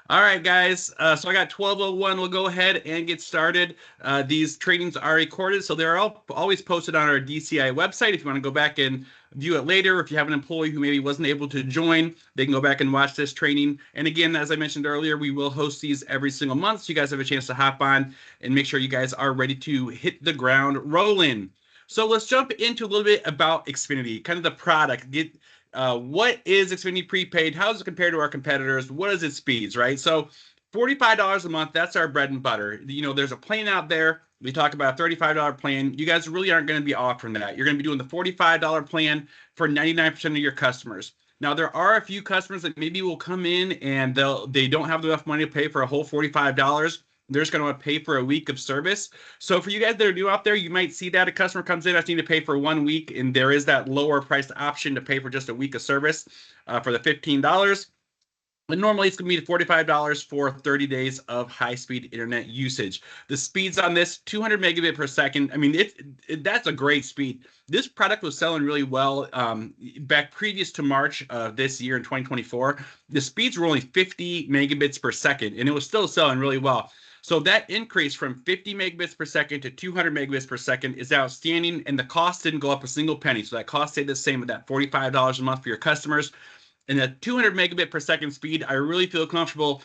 All right, guys. So I got 12:01. We'll go ahead and get started. These trainings are recorded, so they're all always posted on our DCI website. If you want to go back and view it later, if you have an employee who maybe wasn't able to join, they can go back and watch this training. And again, as I mentioned earlier, we will host these every single month, so you guys have a chance to hop on and make sure you guys are ready to hit the ground rolling. So let's jump into a little bit about Xfinity, kind of the product. What is Xfinity prepaid? How does it compare to our competitors? What is its speeds, right? So $45 a month, that's our bread and butter. There's a plan out there. We talk about a $35 plan. You guys really aren't going to be offering that. You're going to be doing the $45 plan for 99% of your customers. Now, there are a few customers that maybe will come in and they don't have enough money to pay for a whole $45. They're just going to want to pay for a week of service. So for you guys that are new out there, you might see that a customer comes in, I need to pay for 1 week, and there is that lower priced option to pay for just a week of service for the $15. And normally it's going to be $45 for 30 days of high-speed internet usage. The speeds on this, 200 megabit per second. I mean, that's a great speed. This product was selling really well back previous to March of this year in 2024. The speeds were only 50 megabits per second, and it was still selling really well. So that increase from 50 megabits per second to 200 megabits per second is outstanding, and the cost didn't go up a single penny. So that cost stayed the same with that $45 a month for your customers. And at 200 megabit per second speed, I really feel comfortable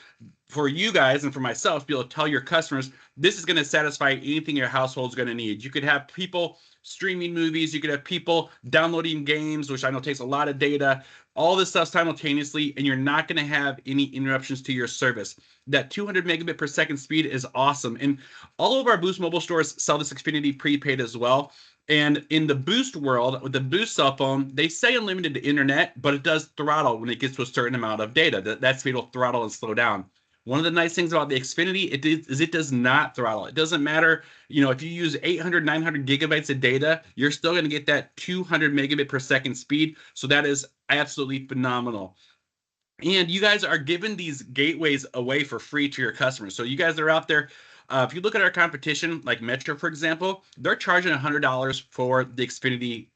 for you guys and for myself to be able to tell your customers this is going to satisfy anything your household is going to need. You could have people streaming movies, you could have people downloading games, which I know takes a lot of data, all this stuff simultaneously, and you're not going to have any interruptions to your service. That 200 megabit per second speed is awesome. And all of our Boost mobile stores sell this Xfinity prepaid as well. And in the Boost world, with the Boost cell phone, they say unlimited internet, but it does throttle when it gets to a certain amount of data. That speed will throttle and slow down. One of the nice things about the Xfinity is it does not throttle. It doesn't matter, if you use 800, 900 gigabytes of data, you're still going to get that 200 megabit per second speed. So that is absolutely phenomenal. And you guys are giving these gateways away for free to your customers. So you guys that are out there, if you look at our competition, like Metro, for example, they're charging $100 for the Xfinity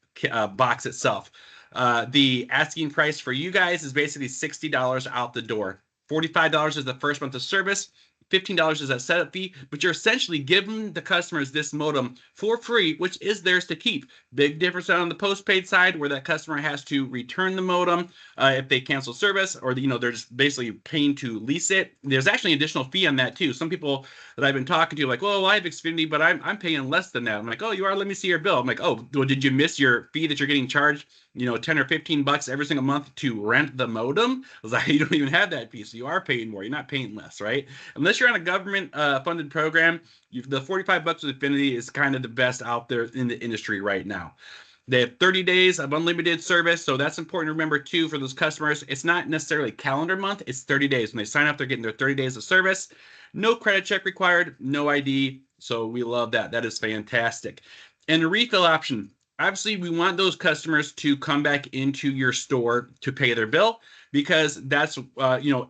box itself. The asking price for you guys is basically $60 out the door. $45 is the first month of service. $15 is that setup fee, but you're essentially giving the customers this modem for free, which is theirs to keep. Big difference on the postpaid side, where that customer has to return the modem if they cancel service, or they're just basically paying to lease it. There's actually an additional fee on that too. Some people that I've been talking to, like, well, I have Xfinity, but I'm paying less than that. I'm like, oh, you are? Let me see your bill. I'm like, oh, well, did you miss your fee that you're getting charged? 10 or 15 bucks every single month to rent the modem. I was like, you don't even have that fee, so you are paying more. You're not paying less, right? Unless you're on a government funded program, the 45 bucks with Xfinity is kind of the best out there in the industry right now. They have 30 days of unlimited service, so that's important to remember too for those customers. It's not necessarily calendar month, it's 30 days. When they sign up, they're getting their 30 days of service. No credit check required, no ID, so we love that. That is fantastic. And the refill option, obviously we want those customers to come back into your store to pay their bill, because that's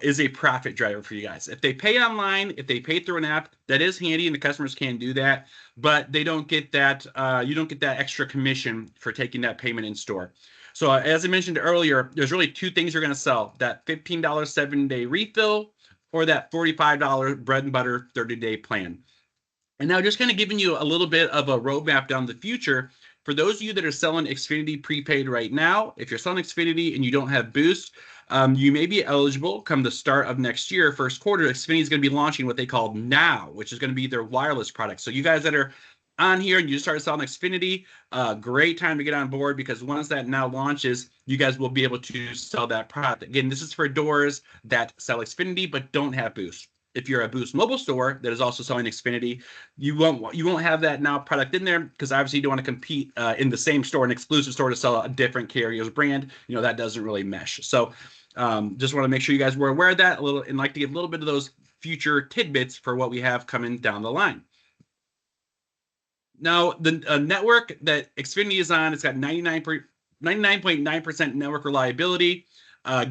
is a profit driver for you guys. If they pay online, if they pay through an app, that is handy, and the customers can do that, but they don't get that. You don't get that extra commission for taking that payment in store. So as I mentioned earlier, there's really two things you're going to sell: that $15 7-day refill, or that $45 bread and butter 30-day plan. And now just kind of giving you a little bit of a roadmap down the future. For those of you that are selling Xfinity prepaid right now, if you're selling Xfinity and you don't have Boost, you may be eligible come the start of next year, first quarter. Xfinity is going to be launching what they call Now, which is going to be their wireless product. So you guys that are on here and you started selling Xfinity, great time to get on board, because once that Now launches, you guys will be able to sell that product. Again, this is for doors that sell Xfinity but don't have Boost. If you're a Boost mobile store that is also selling Xfinity, you won't have that Now product in there, because obviously you don't want to compete in the same store, an exclusive store, to sell a different carrier's brand. That doesn't really mesh. So just want to make sure you guys were aware of that a little, and like to give a little bit of those future tidbits for what we have coming down the line. Now, the network that Xfinity is on, it's got 99.9% network reliability.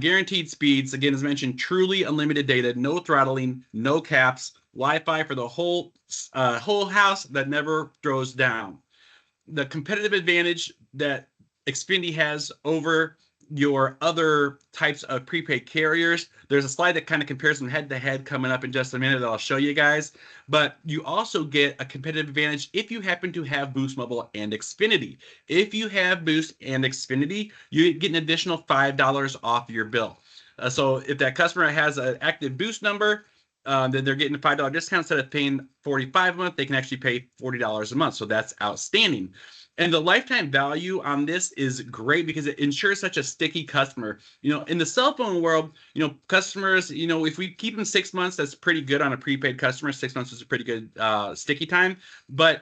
Guaranteed speeds, again, as mentioned, truly unlimited data, no throttling, no caps, Wi-Fi for the whole house that never throws down. The competitive advantage that Xfinity has over your other types of prepaid carriers. There's a slide that kind of compares them head to head coming up in just a minute that I'll show you guys. But you also get a competitive advantage if you happen to have Boost Mobile and Xfinity. If you have Boost and Xfinity, you get an additional $5 off your bill. So if that customer has an active Boost number, then they're getting a $5 discount. Instead of paying $45 a month, they can actually pay $40 a month. So that's outstanding. And the lifetime value on this is great because it ensures such a sticky customer. In the cell phone world, customers, if we keep them 6 months, that's pretty good on a prepaid customer. 6 months is a pretty good sticky time. But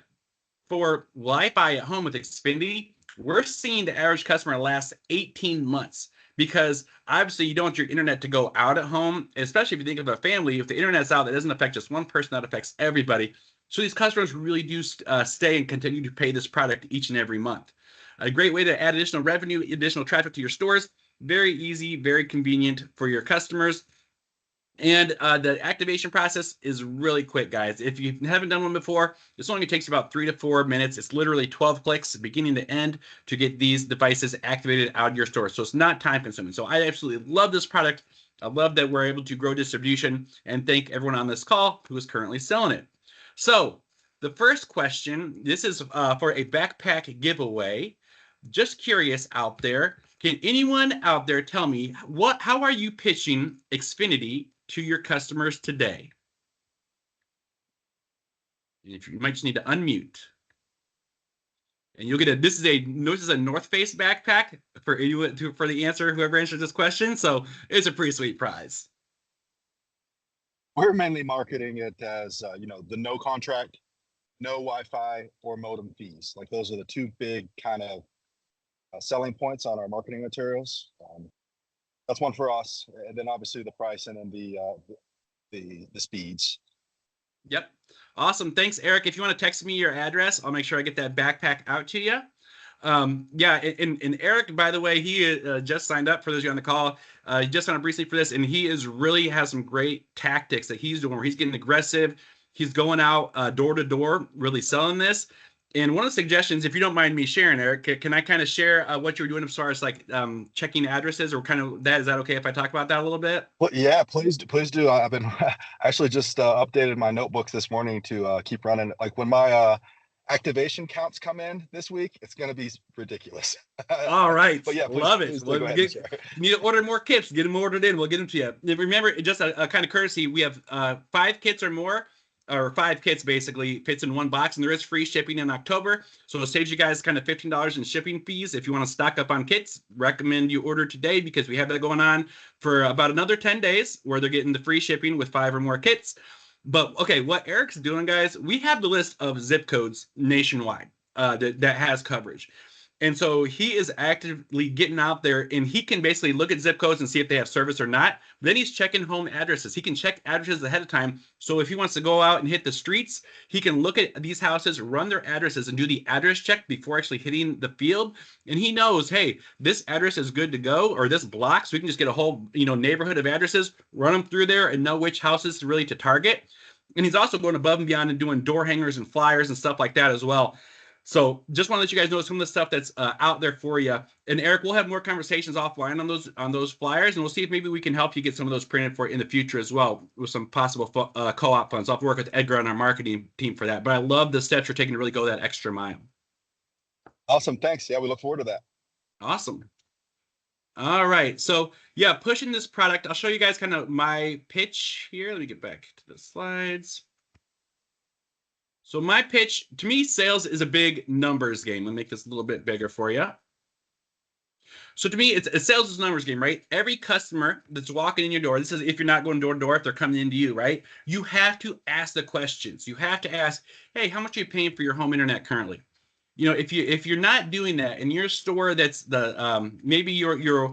for Wi-Fi at home with Xfinity, we're seeing the average customer last 18 months. Because obviously you don't want your internet to go out at home, especially if you think of a family. If the internet's out, that doesn't affect just one person, that affects everybody. So these customers really do stay and continue to pay this product each and every month. A great way to add additional revenue, additional traffic to your stores. Very easy, very convenient for your customers. And the activation process is really quick, guys. If you haven't done one before, this only takes about 3 to 4 minutes. It's literally 12 clicks beginning to end to get these devices activated out of your store. So it's not time consuming. So I absolutely love this product. I love that we're able to grow distribution, and thank everyone on this call who is currently selling it. So the first question, this is for a backpack giveaway. Just curious out there, can anyone out there tell me how are you pitching Xfinity to your customers today? And if you might just need to unmute. And you'll get this is a North Face backpack for the answer, whoever answers this question. So it's a pretty sweet prize. We're mainly marketing it as, the no contract, no Wi-Fi or modem fees. Like those are the two big kind of selling points on our marketing materials. That's one for us, and then obviously the price and then the speeds. Yep. Awesome. Thanks, Eric. If you want to text me your address, I'll make sure I get that backpack out to you. Yeah, and Eric, by the way, he just signed up for those of you on the call. He just signed up recently for this, and he really has some great tactics that he's doing where he's getting aggressive. He's going out door to door, really selling this. And one of the suggestions, if you don't mind me sharing, Eric, can I kind of share what you're doing as far as like checking addresses or kind of that? Is that okay if I talk about that a little bit? Well, yeah, please do. I've been actually just updated my notebooks this morning to keep running. Like when my activation counts come in this week, it's going to be ridiculous. All right. But yeah, love it. Well, you need to order more kits. Get them ordered in. We'll get them to you. Remember, just a kind of courtesy, we have 5 kits or more. Or 5 kits basically fits in one box, and there is free shipping in October. So it saves you guys kind of $15 in shipping fees. If you want to stock up on kits, recommend you order today because we have that going on for about another 10 days where they're getting the free shipping with 5 or more kits. But okay, what Eric's doing, guys, we have the list of zip codes nationwide that has coverage. And so he is actively getting out there, and he can basically look at zip codes and see if they have service or not. Then he's checking home addresses. He can check addresses ahead of time. So if he wants to go out and hit the streets, he can look at these houses, run their addresses, and do the address check before actually hitting the field. And he knows, hey, this address is good to go, or this block. So we can just get a whole neighborhood of addresses, run them through there, and know which houses really to target. And he's also going above and beyond and doing door hangers and flyers and stuff like that as well. So just want to let you guys know some of the stuff that's out there for you. And Eric, we'll have more conversations offline on those flyers, and we'll see if maybe we can help you get some of those printed for in the future as well with some possible co-op funds. I'll have to work with Edgar on our marketing team for that. But I love the steps you're taking to really go that extra mile. Awesome. Thanks. Yeah, we look forward to that. Awesome. All right. So yeah, pushing this product. I'll show you guys kind of my pitch here. Let me get back to the slides. So my pitch, to me, sales is a big numbers game. Let me make this a little bit bigger for you. So to me, it's a sales is a numbers game, right? Every customer that's walking in your door, this is if you're not going door to door, if they're coming into you, right? You have to ask the questions. You have to ask, hey, how much are you paying for your home internet currently? If you're not doing that in your store, that's the maybe you're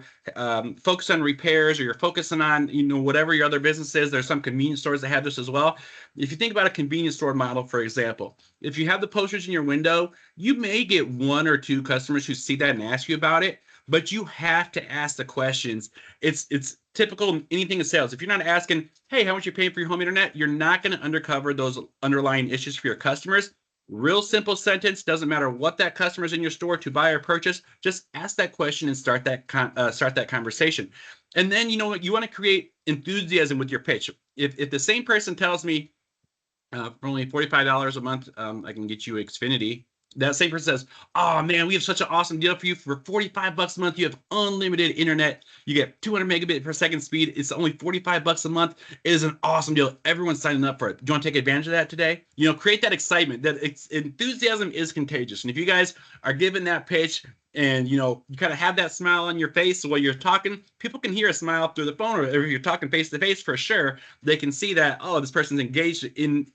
focused on repairs, or you're focusing on whatever your other business is. There's some convenience stores that have this as well. If you think about a convenience store model, for example, if you have the posters in your window, you may get 1 or 2 customers who see that and ask you about it, but you have to ask the questions. It's typical in anything in sales. If you're not asking, hey, how much are you paying for your home internet, you're not going to uncover those underlying issues for your customers. Real simple sentence. Doesn't matter what that customer is in your store to buy or purchase. Just ask that question and start that conversation. And then you know what, you want to create enthusiasm with your pitch. If the same person tells me for only $45 a month, I can get you Xfinity. That same person says, "Oh man, we have such an awesome deal for you. For 45 bucks a month, you have unlimited internet. You get 200 megabit per second speed. It's only 45 bucks a month. It is an awesome deal. Everyone's signing up for it. Do you want to take advantage of that today?" You know, create that excitement. That enthusiasm is contagious. And if you guys are given that pitch and you know you kind of have that smile on your face while you're talking, people can hear a smile through the phone, or if you're talking face to face, for sure they can see that, oh, this person's engaged in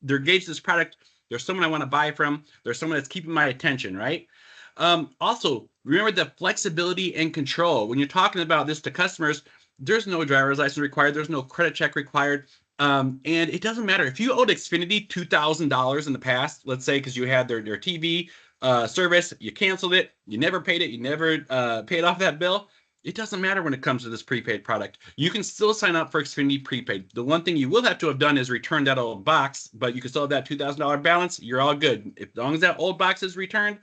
they're engaged in this product. There's someone I want to buy from. There's someone that's keeping my attention, right? Also, remember the flexibility and control. When you're talking about this to customers, there's no driver's license required. There's no credit check required. And it doesn't matter if you owed Xfinity $2,000 in the past, let's say, because you had their TV service, you canceled it, you never paid it, you never paid off that bill. It doesn't matter when it comes to this prepaid product. You can still sign up for Xfinity prepaid. The one thing you will have to have done is return that old box, but you can still have that $2,000 balance. You're all good. As long as that old box is returned,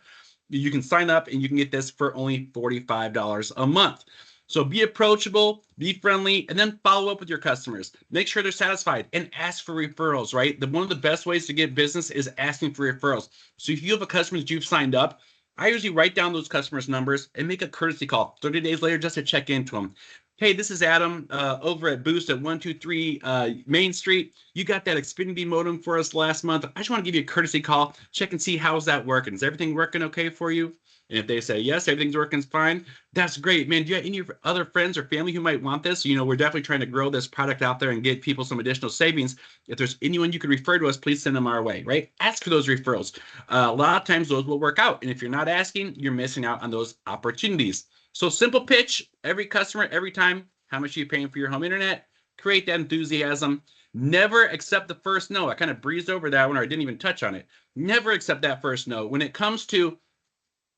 you can sign up and you can get this for only $45 a month. So be approachable, be friendly, and then follow up with your customers. Make sure they're satisfied and ask for referrals, right? One of the best ways to get business is asking for referrals. So if you have a customer that you've signed up, I usually write down those customers' numbers and make a courtesy call 30 days later just to check into them. Hey, this is Adam over at Boost at 123 Main Street. You got that Xfinity modem for us last month. I just want to give you a courtesy call, check and see how's that working. Is everything working okay for you? And if they say yes, everything's working fine, that's great, man. Do you have any other friends or family who might want this? You know, we're definitely trying to grow this product out there and get people some additional savings. If there's anyone you could refer to us, please send them our way, right? Ask for those referrals. A lot of times those will work out. And if you're not asking, you're missing out on those opportunities. So simple pitch, every customer, every time. How much are you paying for your home internet? Create that enthusiasm. Never accept the first no. I kind of breezed over that one, or I didn't even touch on it. Never accept that first no. When it comes to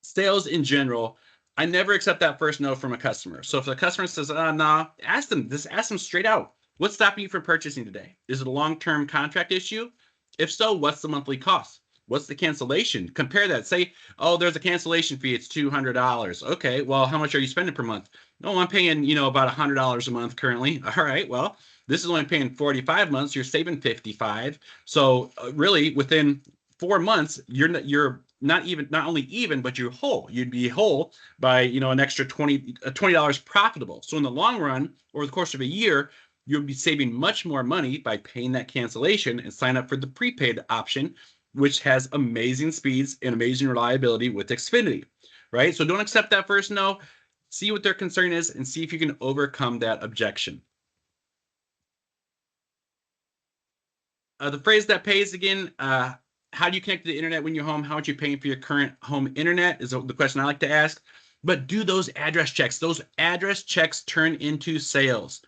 sales in general, I never accept that first no from a customer. So if the customer says, nah, ask them straight out. What's stopping you from purchasing today? Is it a long-term contract issue? If so, what's the monthly cost? What's the cancellation? Compare that. Say, oh, there's a cancellation fee. It's $200. Okay, well, how much are you spending per month? Oh, I'm paying, about $100 a month currently. All right, well, this is only paying 45 months. You're saving 55. So really, within 4 months, you're not only even, but you're whole. You'd be whole by an extra $20 profitable. So in the long run, over the course of a year, you'll be saving much more money by paying that cancellation and sign up for the prepaid option, which has amazing speeds and amazing reliability with Xfinity, right? So don't accept that first no. See what their concern is and see if you can overcome that objection. The phrase that pays again, how do you connect to the internet when you're home? How much are you paying for your current home internet is the question I like to ask. But do those address checks. Those address checks turn into sales.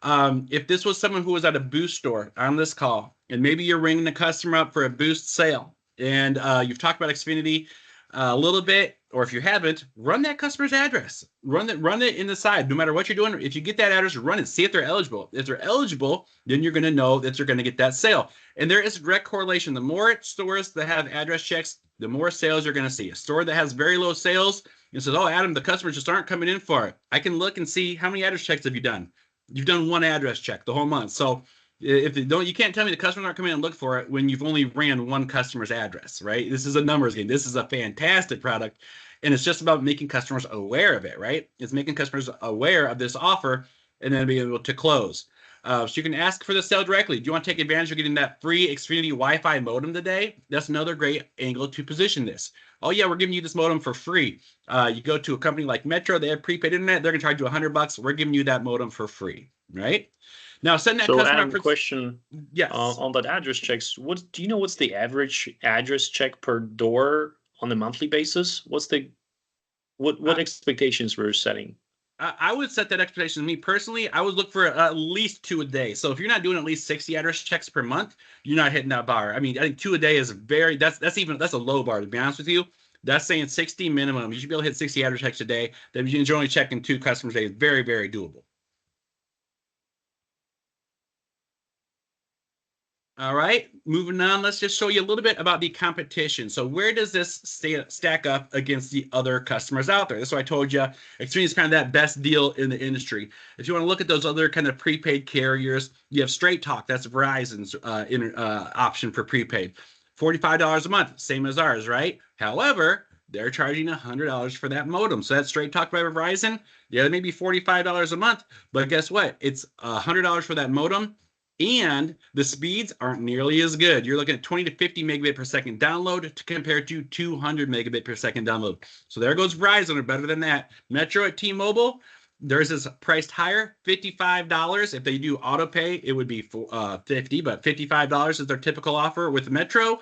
If this was someone who was at a Boost store on this call, and maybe you're ringing the customer up for a Boost sale, and you've talked about Xfinity a little bit, or if you haven't, run that customer's address. Run it in the side. No matter what you're doing, if you get that address, run it. See if they're eligible. If they're eligible, then you're going to know that you're going to get that sale. And there is a direct correlation. The more stores that have address checks, the more sales you're going to see. A store that has very low sales and says, "Oh, Adam, the customers just aren't coming in for it." I can look and see how many address checks have you done. You've done one address check the whole month. So if they don't, you can't tell me the customers aren't coming in and look for it when you've only ran one customer's address, right? This is a numbers game. This is a fantastic product. And it's just about making customers aware of it, right? It's making customers aware of this offer and then being able to close. So you can ask for the sale directly. Do you want to take advantage of getting that free Xfinity Wi-Fi modem today? That's another great angle to position this. Oh yeah, we're giving you this modem for free. You go to a company like Metro, they have prepaid internet. They're gonna charge you $100. We're giving you that modem for free, right? Now send that customer. Adam, question. Yes. On that address checks, what do you know? What's the average address check per door on a monthly basis? What expectations we're setting? I would set that expectation. Me personally, I would look for at least 2 a day. So if you're not doing at least 60 address checks per month, you're not hitting that bar. I mean, I think 2 a day is that's a low bar, to be honest with you. That's saying 60 minimum. You should be able to hit 60 address checks a day. Then you're only checking 2 customers a day. Very, very doable. All right, moving on, let's just show you a little bit about the competition. So where does this stack up against the other customers out there? That's why I told you Xfinity is kind of that best deal in the industry. If you want to look at those other kind of prepaid carriers, you have Straight Talk. That's Verizon's option for prepaid. $45 a month, same as ours, right? However, they're charging $100 for that modem. So that's Straight Talk by Verizon. The other may be $45 a month, but guess what? It's $100 for that modem, and the speeds aren't nearly as good. You're looking at 20 to 50 megabit per second download to compare to 200 megabit per second download. So there goes Verizon, or better than that. Metro at T-Mobile, theirs is priced higher, $55. If they do auto pay, it would be $50, but $55 is their typical offer with Metro.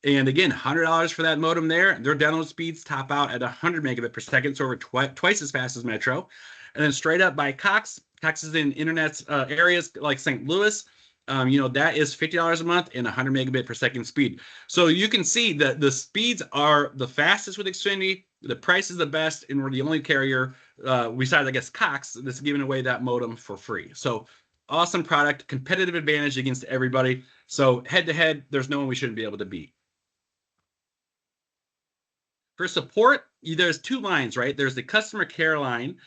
And again, $100 for that modem there. Their download speeds top out at 100 megabit per second, so over twice as fast as Metro. And then straight up by Cox. Cox is in internet areas like St. Louis. That is $50 a month and 100 megabit per second speed. So you can see that the speeds are the fastest with Xfinity. The price is the best, and we're the only carrier, besides, I guess, Cox, that's giving away that modem for free. So awesome product, competitive advantage against everybody. So head to head, there's no one we shouldn't be able to beat. For support, there's two lines, right? There's the customer care line.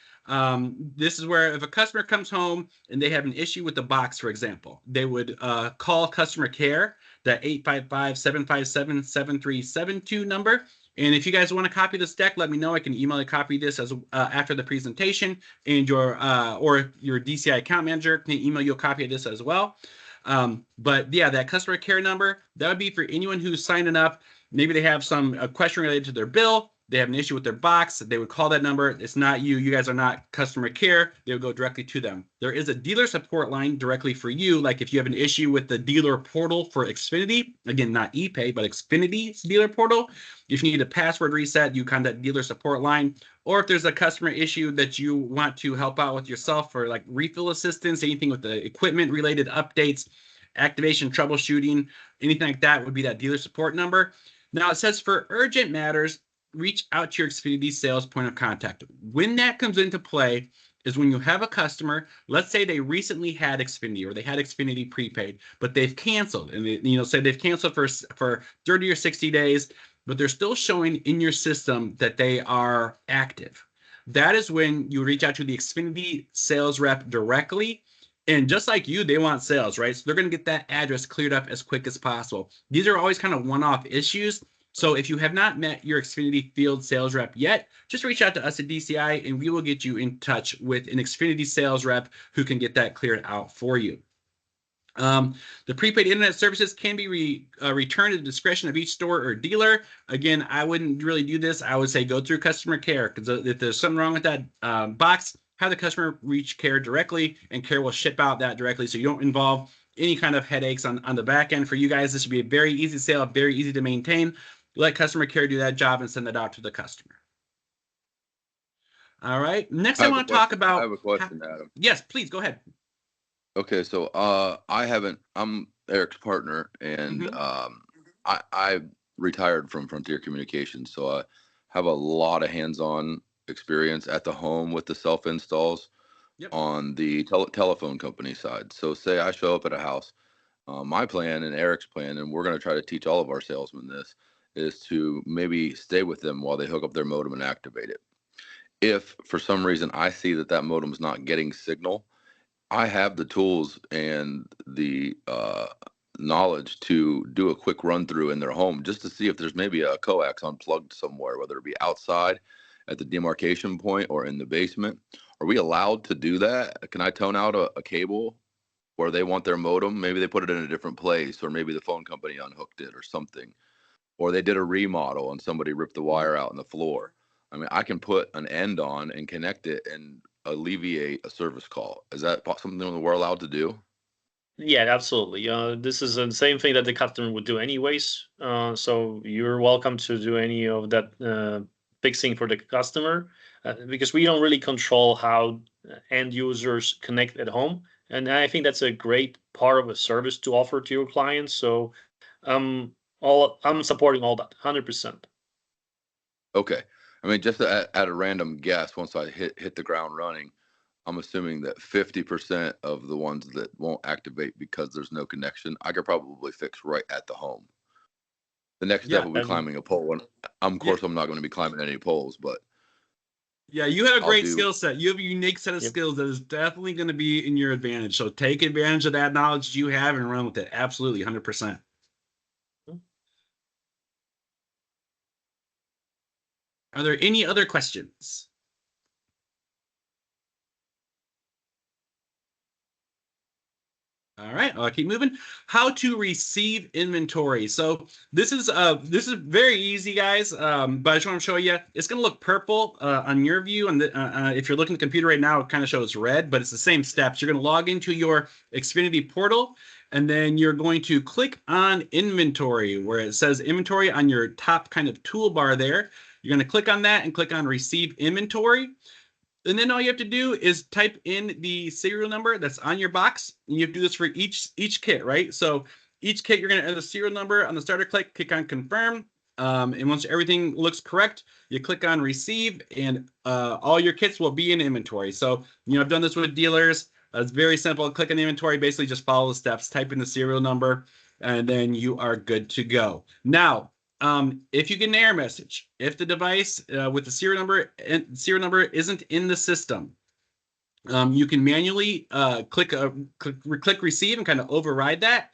This is where if a customer comes home and they have an issue with the box, for example, they would call customer care, that 855-757-7372 number. And if you guys want a copy of this deck, let me know. I can email a copy of this as after the presentation, and your DCI account manager can email you a copy of this as well. But yeah, that customer care number, that would be for anyone who's signing up. Maybe they have some question related to their bill. They have an issue with their box. They would call that number. It's not you. You guys are not customer care. They would go directly to them. There is a dealer support line directly for you. Like if you have an issue with the dealer portal for Xfinity, again, not ePay, but Xfinity's dealer portal. If you need a password reset, you contact dealer support line. Or if there's a customer issue that you want to help out with yourself for like refill assistance, anything with the equipment related updates, activation, troubleshooting, anything like that would be that dealer support number. Now it says for urgent matters, reach out to your Xfinity sales point of contact. When that comes into play is when you have a customer, let's say they recently had Xfinity or they had Xfinity prepaid, but they've canceled, and they, say they've canceled for 30 or 60 days, but they're still showing in your system that they are active. That is when you reach out to the Xfinity sales rep directly. And just like you, they want sales, right? So they're going to get that address cleared up as quick as possible. These are always kind of one-off issues. So if you have not met your Xfinity field sales rep yet, just reach out to us at DCI and we will get you in touch with an Xfinity sales rep who can get that cleared out for you. The prepaid internet services can be returned at the discretion of each store or dealer. Again, I wouldn't really do this. I would say go through customer care, because if there's something wrong with that box, have the customer reach care directly, and care will ship out that directly, so you don't involve any kind of headaches on the back end. For you guys, this should be a very easy sale, very easy to maintain. Let customer care do that job and send it out to the customer. All right. Next, I want to talk about. I have a question, Adam. Yes, please go ahead. Okay, so I'm Eric's partner, and I retired from Frontier Communications, so I have a lot of hands-on experience at the home with the self-installs on the telephone company side. So say I show up at a house, my plan and Eric's plan, and we're going to try to teach all of our salesmen this, is to maybe stay with them while they hook up their modem and activate it. If for some reason I see that modem is not getting signal, I have the tools and the knowledge to do a quick run through in their home just to see if there's maybe a coax unplugged somewhere, whether it be outside at the demarcation point or in the basement. Are we allowed to do that? Can I tone out a cable where they want their modem? Maybe they put it in a different place, or maybe the phone company unhooked it or something, or they did a remodel and somebody ripped the wire out on the floor. I mean, I can put an end on and connect it and alleviate a service call. Is that something that we're allowed to do? Yeah, absolutely. This is the same thing that the customer would do anyways. So you're welcome to do any of that fixing for the customer, because we don't really control how end users connect at home. And I think that's a great part of a service to offer to your clients. So I'm supporting all that 100%. Okay. I mean, just at a random guess, once I hit the ground running, I'm assuming that 50% of the ones that won't activate because there's no connection, I could probably fix right at the home. The next step will be climbing a pole. And of course, I'm not going to be climbing any poles, but yeah, you have a great skill set. You have a unique set of skills that is definitely going to be in your advantage. So take advantage of that knowledge you have and run with it. Absolutely, 100%. Are there any other questions? All right, I'll keep moving. How to receive inventory. So this is very easy, guys. But I just want to show you. It's going to look purple on your view, and if you're looking at the computer right now, it kind of shows red. But it's the same steps. You're going to log into your Xfinity portal, and then you're going to click on inventory, where it says inventory on your top kind of toolbar there. You're going to click on that and click on receive inventory. And then all you have to do is type in the serial number that's on your box. And you have to do this for each kit, right? So each kit, you're going to enter the serial number on the starter click on confirm. And once everything looks correct, you click on receive, and all your kits will be in inventory. So, I've done this with dealers. It's very simple. Click on inventory, basically just follow the steps, type in the serial number, and then you are good to go. Now, if you get an error message, if the device with the serial number isn't in the system, you can manually click receive and kind of override that.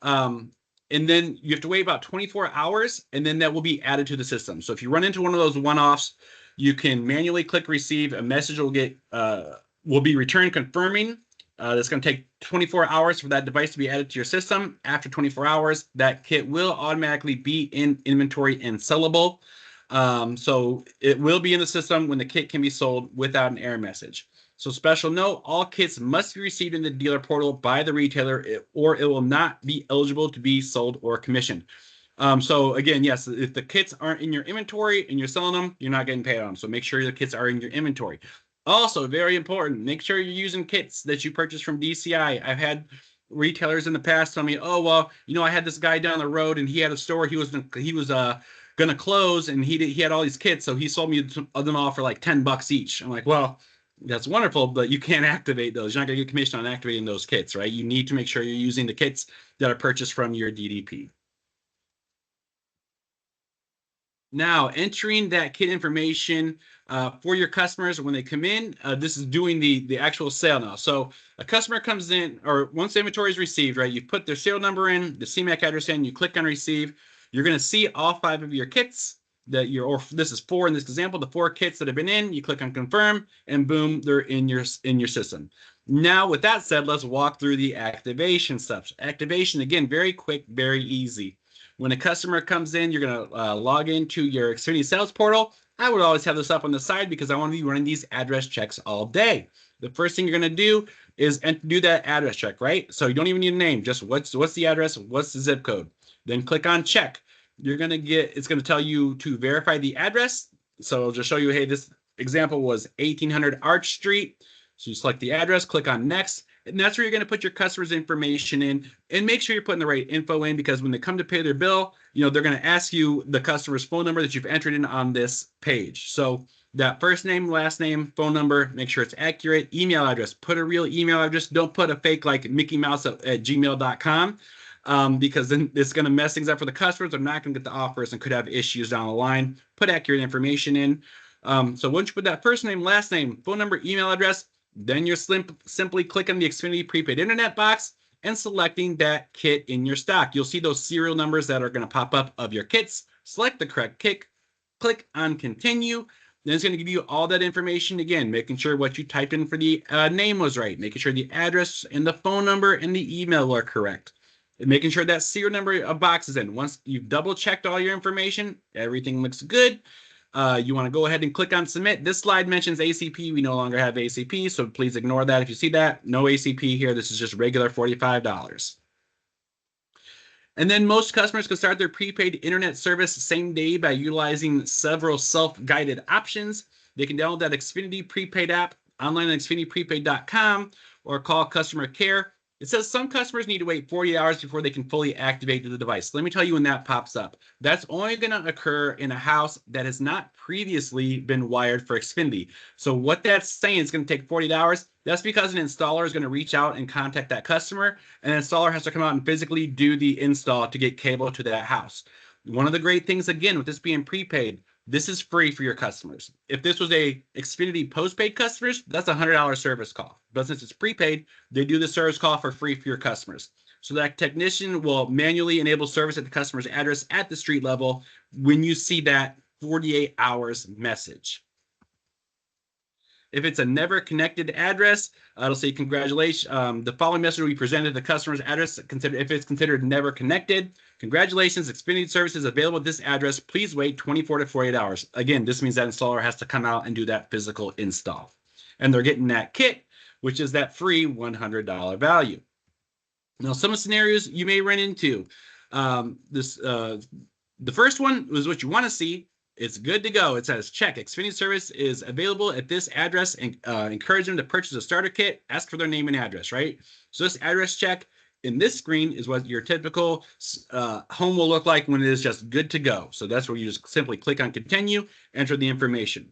And then you have to wait about 24 hours, and then that will be added to the system. So if you run into one of those one-offs, you can manually click receive. A message will be returned confirming. That's going to take 24 hours for that device to be added to your system. After 24 hours, that kit will automatically be in inventory and sellable. So it will be in the system when the kit can be sold without an error message. So special note, all kits must be received in the dealer portal by the retailer, or it will not be eligible to be sold or commissioned. So again, yes, if the kits aren't in your inventory and you're selling them, you're not getting paid on them. So make sure the kits are in your inventory. Also, very important, make sure you're using kits that you purchase from DCI. I've had retailers in the past tell me, oh, well, I had this guy down the road and he had a store. He was going to close, and he had all these kits. So he sold me them all for like $10 each. I'm like, well, that's wonderful, but you can't activate those. You're not going to get commission on activating those kits, right? You need to make sure you're using the kits that are purchased from your DDP. Now, entering that kit information for your customers when they come in, this is doing the actual sale now. So a customer comes in, or once the inventory is received, right, you put their serial number in, the CMAC address in, you click on receive. You're going to see all 5 of your kits that this is 4 in this example, the 4 kits that have been in. You click on confirm, and boom, they're in your system. Now, with that said, let's walk through the activation steps. Activation, again, very quick, very easy. When a customer comes in, you're going to log into your Xfinity sales portal. I would always have this up on the side because I want to be running these address checks all day. The first thing you're going to do is do that address check, right? So you don't even need a name. Just what's the address? What's the zip code? Then click on check. It's going to tell you to verify the address. So it'll just show you, hey, this example was 1800 Arch Street. So you select the address, click on next. And that's where you're going to put your customer's information in, and make sure you're putting the right info in, because when they come to pay their bill, they're going to ask you the customer's phone number that you've entered in on this page. So that first name, last name, phone number, make sure it's accurate. Email address, put a real email address. Don't put a fake like Mickey Mouse at gmail.com, because then it's going to mess things up for the customers. They're not going to get the offers and could have issues down the line. Put accurate information in. So once you put that first name, last name, phone number, email address, then you're simply clicking the Xfinity prepaid internet box and selecting that kit in your stock. You'll see those serial numbers that are going to pop up of your kits. Select the correct kit, click on continue. Then it's going to give you all that information again, making sure what you typed in for the name was right, making sure the address and the phone number and the email are correct, and making sure that serial number of box is in. Once you've double checked all your information, everything looks good. You want to go ahead and click on submit. This slide mentions ACP. We no longer have ACP, so please ignore that. If you see that, no ACP here. This is just regular $45. And then most customers can start their prepaid internet service same day by utilizing several self-guided options. They can download that Xfinity prepaid app online at xfinityprepaid.com, or call customer care It says some customers need to wait 40 hours before they can fully activate the device. Let me tell you when that pops up. That's only going to occur in a house that has not previously been wired for Xfinity. So what that's saying is going to take 40 hours. That's because an installer is going to reach out and contact that customer, and an installer has to come out and physically do the install to get cable to that house. One of the great things, again, with this being prepaid, this is free for your customers. If this was a Xfinity postpaid customers, that's a $100 service call. But since it's prepaid, they do the service call for free for your customers. So that technician will manually enable service at the customer's address at the street level when you see that 48 hours message. If it's a never connected address, it'll say congratulations. The following message will be presented to the customer's address. If it's considered never connected, congratulations, Xfinity service is available at this address. Please wait 24 to 48 hours. Again, this means that installer has to come out and do that physical install. And they're getting that kit, which is that free $100 value. Now, some scenarios you may run into. The first one was what you want to see. It's good to go. It says, check, Xfinity service is available at this address, and encourage them to purchase a starter kit, ask for their name and address, right? So this address check in this screen is what your typical home will look like when it is just good to go. So that's where you just simply click on continue, enter the information.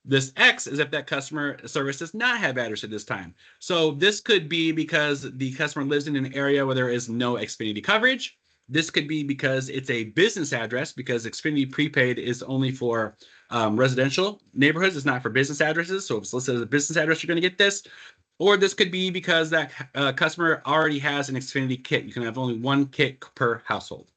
This X is if that customer service does not have address at this time. So this could be because the customer lives in an area where there is no Xfinity coverage. This could be because it's a business address, because Xfinity prepaid is only for residential neighborhoods. It's not for business addresses. So if it's listed as a business address, you're going to get this. Or this could be because that customer already has an Xfinity kit. You can have only one kit per household.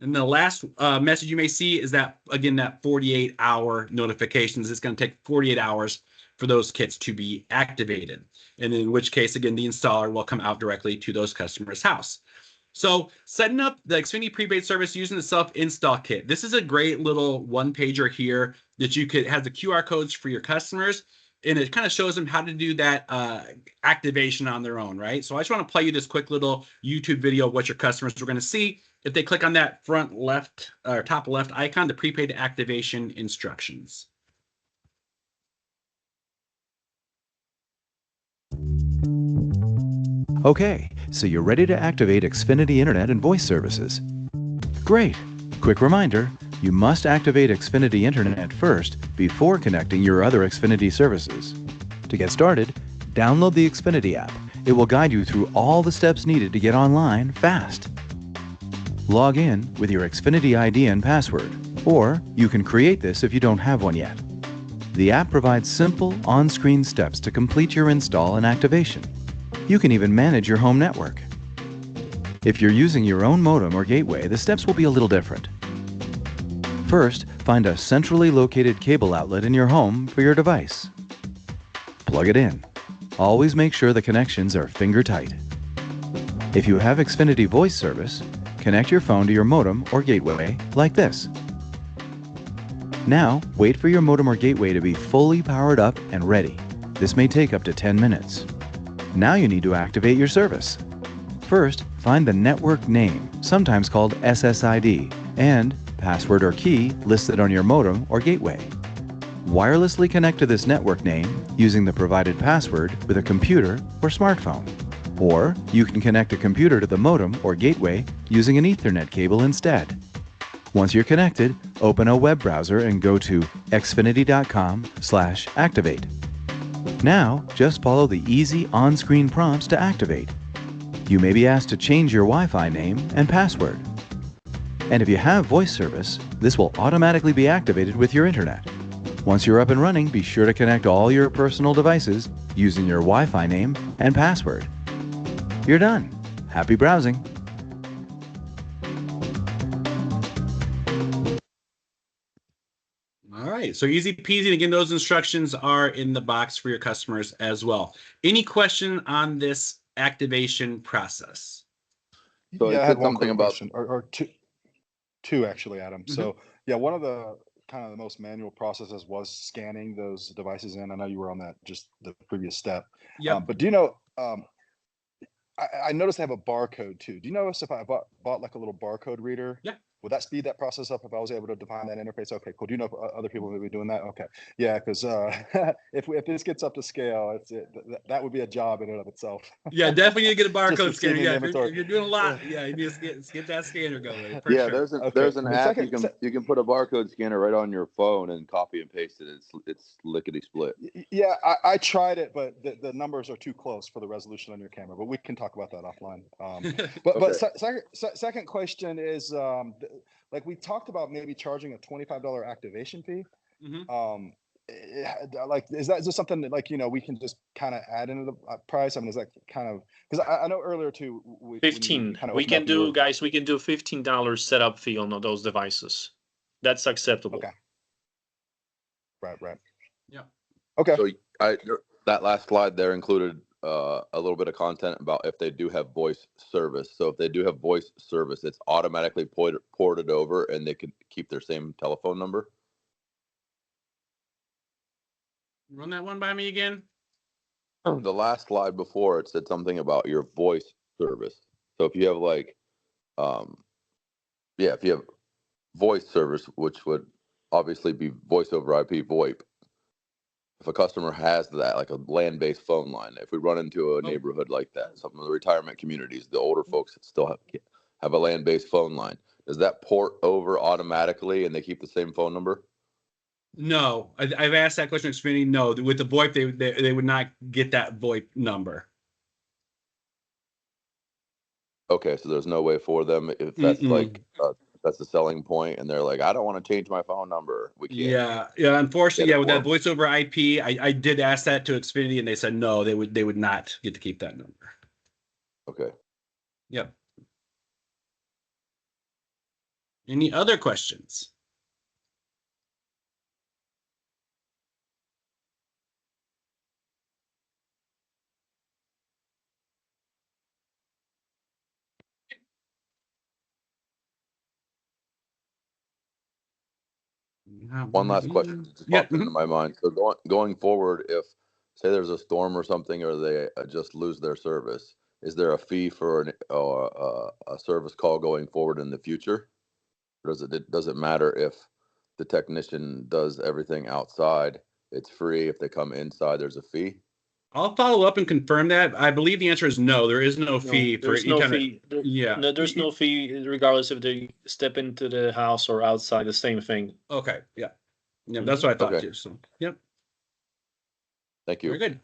And the last message you may see is that, again, that 48-hour notifications. It's going to take 48 hours for those kits to be activated. And in which case, again, the installer will come out directly to those customers' house. So setting up the Xfinity prepaid service using the self-install kit. This is a great little one-pager here that you could have the QR codes for your customers. And it kind of shows them how to do that activation on their own, right? So I just want to play you this quick little YouTube video of what your customers are going to see if they click on that front left or top left icon, the prepaid activation instructions. Okay, so you're ready to activate Xfinity Internet and voice services. Great! Quick reminder, you must activate Xfinity Internet first before connecting your other Xfinity services. To get started, download the Xfinity app. It will guide you through all the steps needed to get online fast. Log in with your Xfinity ID and password, or you can create this if you don't have one yet. The app provides simple, on-screen steps to complete your install and activation. You can even manage your home network. If you're using your own modem or gateway, the steps will be a little different. First, find a centrally located cable outlet in your home for your device. Plug it in. Always make sure the connections are finger tight. If you have Xfinity voice service, connect your phone to your modem or gateway like this. Now, wait for your modem or gateway to be fully powered up and ready. This may take up to 10 minutes. Now you need to activate your service. First, find the network name, sometimes called SSID, and password or key listed on your modem or gateway. Wirelessly connect to this network name using the provided password with a computer or smartphone. Or you can connect a computer to the modem or gateway using an Ethernet cable instead. Once you're connected, open a web browser and go to xfinity.com/activate. Now, just follow the easy on-screen prompts to activate. You may be asked to change your Wi-Fi name and password. And if you have voice service, this will automatically be activated with your internet. Once you're up and running, be sure to connect all your personal devices using your Wi-Fi name and password. You're done. Happy browsing. All right, so easy peasy. And again, those instructions are in the box for your customers as well. Any question on this activation process? So Yeah, it I had said one something quick about question, or two actually, Adam. Mhm. So yeah, one of the kind of the most manual processes was scanning those devices in. I know you were on that just the previous step. Yep. But do you know, I noticed they have a barcode too. Do you notice if I bought like a little barcode reader? Yeah. would that speed that process up if I was able to define that interface? Okay, cool. Do you know if other people may be doing that? Okay, yeah, because if this gets up to scale, that would be a job in and of itself. Yeah, definitely need to get a barcode scanner. receiving Yeah, inventory. if you're doing a lot, yeah, you need to get that scanner going for Yeah, sure. there's Okay, an the app second- you can put a barcode scanner right on your phone and copy and paste it. It's lickety split. Yeah, I tried it, but the numbers are too close for the resolution on your camera. But we can talk about that offline. Second question is, like we talked about maybe charging a $25 activation fee. Mhm. Like, is this something that, like, we can just kind of add into the price? I mean, is that kind of, because I know earlier too, 15. We can do, guys, we can do $15 setup fee on those devices. That's acceptable. Okay. Right. Yeah. Okay. So that last slide there included a little bit of content about if they do have voice service. So if they do have voice service, it's automatically ported over, and they can keep their same telephone number. Run that one by me again. The last slide before, it said something about your voice service. So if you have if you have voice service, which would obviously be voice over IP VoIP. If a customer has that, like a land-based phone line, if we run into a neighborhood like that, some of the retirement communities, the older folks that still have a land-based phone line, does that port over automatically and they keep the same phone number? No, I've asked that question to Xfinity. No, with the VoIP, they would not get that VoIP number. Okay, so there's no way for them if that's that's the selling point, and they're like, I don't want to change my phone number. We can't. Yeah. Unfortunately, with that voice over IP, I did ask that to Xfinity, and they said no, they would not get to keep that number. Okay. Yep. Any other questions? One last question that just popped into my mind. So going forward, if say there's a storm or something, or they just lose their service, is there a fee for a service call going forward in the future? Or does it matter if the technician does everything outside? It's free. If they come inside, there's a fee. I'll follow up and confirm that. I believe the answer is no. There is no fee for any time. No, there's no fee regardless if they step into the house or outside. The same thing. Okay. Yeah. That's what I thought too. So, yep. Thank you. Very good.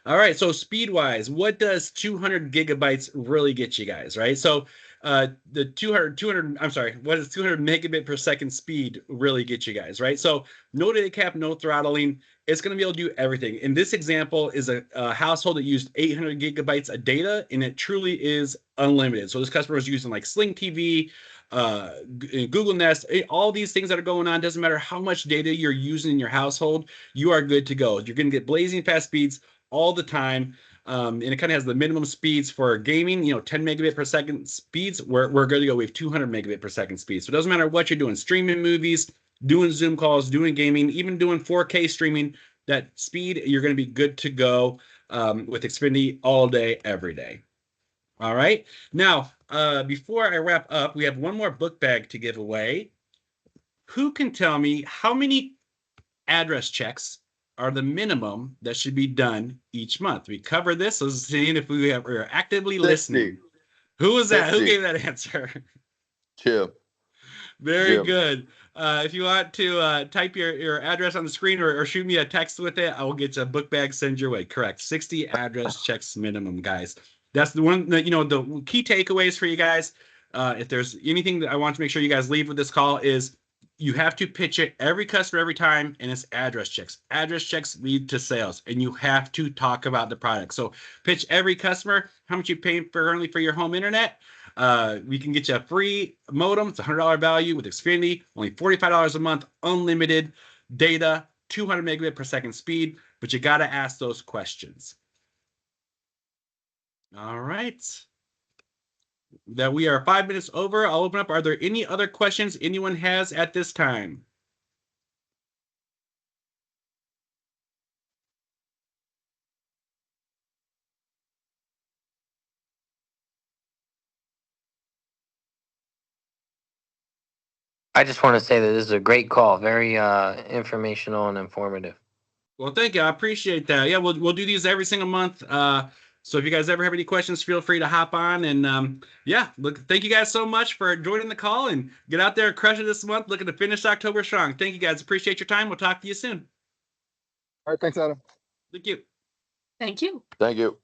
All right. So speed wise, what does 200 gigabytes really get you guys? Right. So the 200, I'm sorry, what does 200 megabit per second speed really get you guys? Right. So no data cap, no throttling. It's going to be able to do everything. In this example is a household that used 800 gigabytes of data, and it truly is unlimited. So this customer is using like Sling TV, Google Nest, all these things that are going on. Doesn't matter how much data you're using in your household, you are good to go. You're going to get blazing fast speeds all the time. And it kind of has the minimum speeds for gaming, 10 megabit per second speeds. We're good to go. We have 200 megabit per second speeds. So it doesn't matter what you're doing, streaming movies, doing Zoom calls, doing gaming, even doing 4K streaming, that speed, you're going to be good to go with Xfinity all day, every day. All right. Now, before I wrap up, we have one more book bag to give away. Who can tell me how many address checks are the minimum that should be done each month? We cover this, so seeing if we're actively listening. Who was that? 60. Who gave that answer? Chip. Very Jim. good. If you want to type your address on the screen or shoot me a text with it, I will get you a book bag send your way. Correct. 60 address checks minimum, guys. That's the one that, the key takeaways for you guys. If there's anything that I want to make sure you guys leave with this call is you have to pitch it every customer every time, and it's address checks. Address checks lead to sales, and you have to talk about the product. So pitch every customer how much you pay currently for your home internet. We can get you a free modem. It's a $100 value with Xfinity, only $45 a month, unlimited data, 200 megabit per second speed, but you got to ask those questions. All right. That we are 5 minutes over. I'll open up. Are there any other questions anyone has at this time? I just want to say that this is a great call, very informational and informative. Well, thank you. I appreciate that. Yeah, we'll do these every single month. So if you guys ever have any questions, feel free to hop on. And yeah, look, thank you guys so much for joining the call, and get out there and crush it this month. Looking to finish October strong. Thank you guys. Appreciate your time. We'll talk to you soon. All right, thanks, Adam. Thank you. Thank you. Thank you.